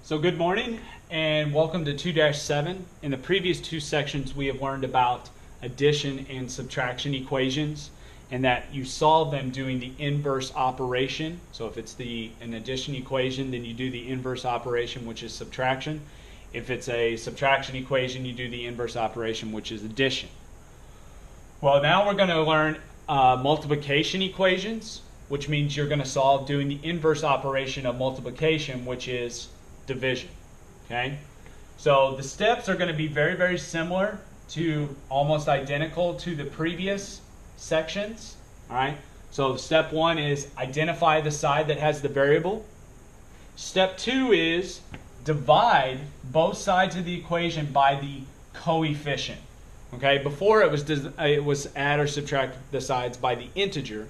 So good morning and welcome to 2-7. In the previous two sections we have learned about addition and subtraction equations and that you solve them doing the inverse operation. So if it's an addition equation, then you do the inverse operation, which is subtraction. If it's a subtraction equation, you do the inverse operation, which is addition. Well, now we're going to learn multiplication equations, which means you're going to solve doing the inverse operation of multiplication, which is division. Okay, so the steps are going to be very, very similar to, almost identical to the previous sections. All right, so step one is identify the side that has the variable. Step two is divide both sides of the equation by the coefficient. Okay, before it was add or subtract the sides by the integer.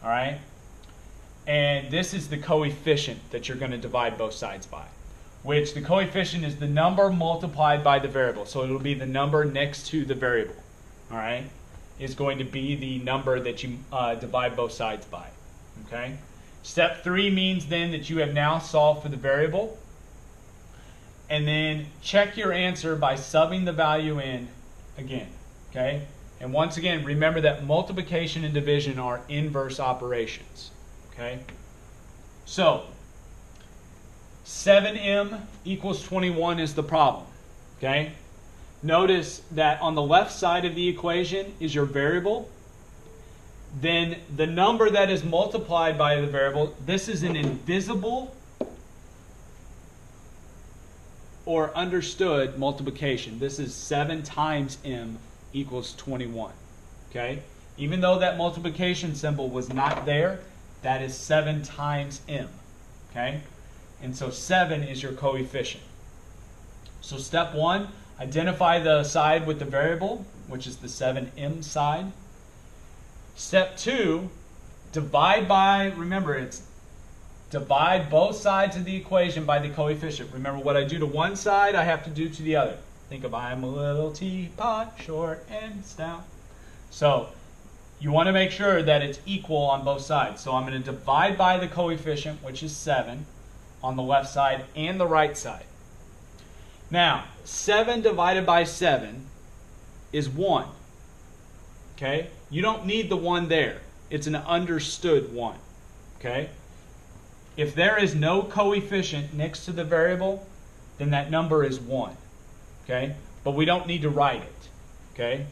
All right, and this is the coefficient that you're going to divide both sides by, which the coefficient is the number multiplied by the variable. So it'll be the number next to the variable. All right, is going to be the number that you divide both sides by. Okay. Step three means then that you have now solved for the variable, and then check your answer by subbing the value in again. Okay. And once again, remember that multiplication and division are inverse operations. Okay. So 7m equals 21 is the problem. Okay? Notice that on the left side of the equation is your variable. Then the number that is multiplied by the variable, this is an invisible or understood multiplication. This is 7 times m equals 21. Okay? Even though that multiplication symbol was not there, that is 7 times m. Okay? And so 7 is your coefficient. So step one, identify the side with the variable, which is the 7m side. Step two, divide by, remember it's divide both sides of the equation by the coefficient. Remember, what I do to one side, I have to do to the other. Think of I'm a little teapot, short and stout. So you want to make sure that it's equal on both sides. So I'm going to divide by the coefficient, which is 7. On the left side and the right side. Now, 7 divided by 7 is 1. Okay? You don't need the 1 there. It's an understood 1. Okay? If there is no coefficient next to the variable, then that number is 1. Okay? But we don't need to write it. Okay?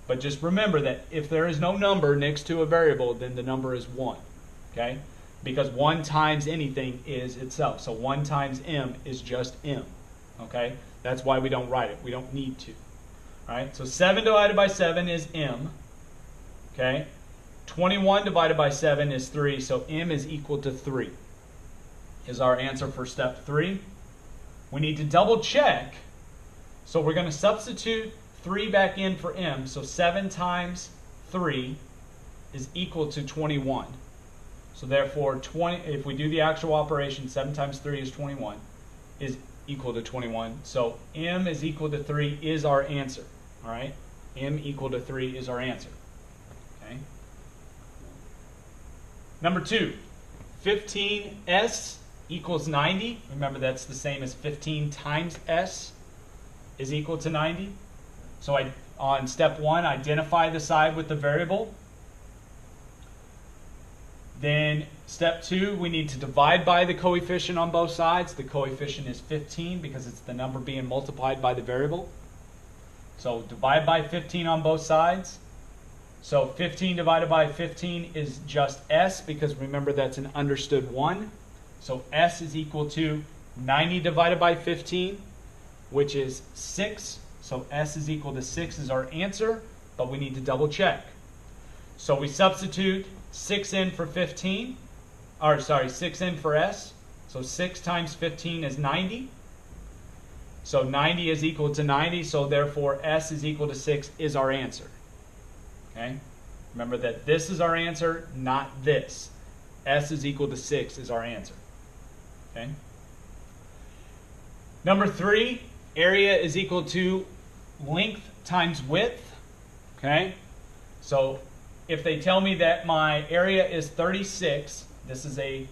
But just remember that if there is no number next to a variable, then the number is 1. Okay? Because 1 times anything is itself. So 1 times m is just m. Okay? That's why we don't write it. We don't need to. All right? So 7 divided by 7 is m. Okay? 21 divided by 7 is 3. So m is equal to 3 is our answer for step 3. We need to double check. So we're going to substitute 3 back in for m. So 7 times 3 is equal to 21. So therefore, if we do the actual operation, 7 times 3 is 21, is equal to 21. So m is equal to 3 is our answer. All right? M equal to 3 is our answer. Okay? Number 2, 15s equals 90. Remember, that's the same as 15 times s is equal to 90. So on step 1, identify the side with the variable. Then step 2, we need to divide by the coefficient on both sides. The coefficient is 15 because it's the number being multiplied by the variable. So divide by 15 on both sides. So 15 divided by 15 is just s, because remember that's an understood 1. So s is equal to 90 divided by 15, which is 6. So s is equal to 6 is our answer, but we need to double check. So we substitute 6 in for 15, or sorry, 6 in for s. So 6 times 15 is 90. So 90 is equal to 90, so therefore s is equal to 6 is our answer. Okay? Remember that this is our answer, not this. S is equal to 6 is our answer. Okay? Number 3, area is equal to length times width. Okay? So if they tell me that my area is 36, this is a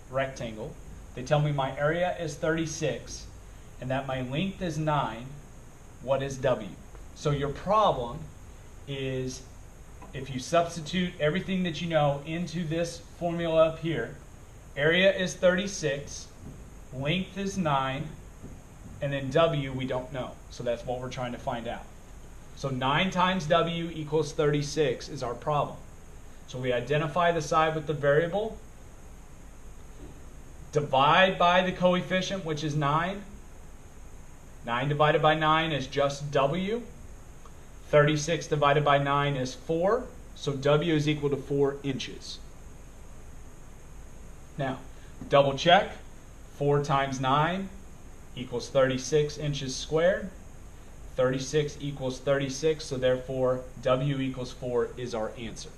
rectangle, They tell me my area is 36 and that my length is 9. What is W? So your problem is if you substitute everything that you know into this formula up here, area is 36, length is 9, and then W we don't know. So that's what we're trying to find out. So 9 times W equals 36 is our problem. So we identify the side with the variable, divide by the coefficient, which is 9. 9 divided by 9 is just W. 36 divided by 9 is 4. So W is equal to 4 inches. Now, double check. 4 times 9 equals 36 inches squared. 36 equals 36, so therefore W equals 4 is our answer.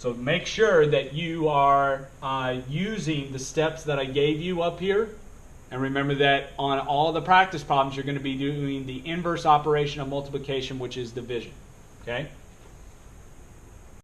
So make sure that you are using the steps that I gave you up here. And remember that on all the practice problems, you're going to be doing the inverse operation of multiplication, which is division. Okay?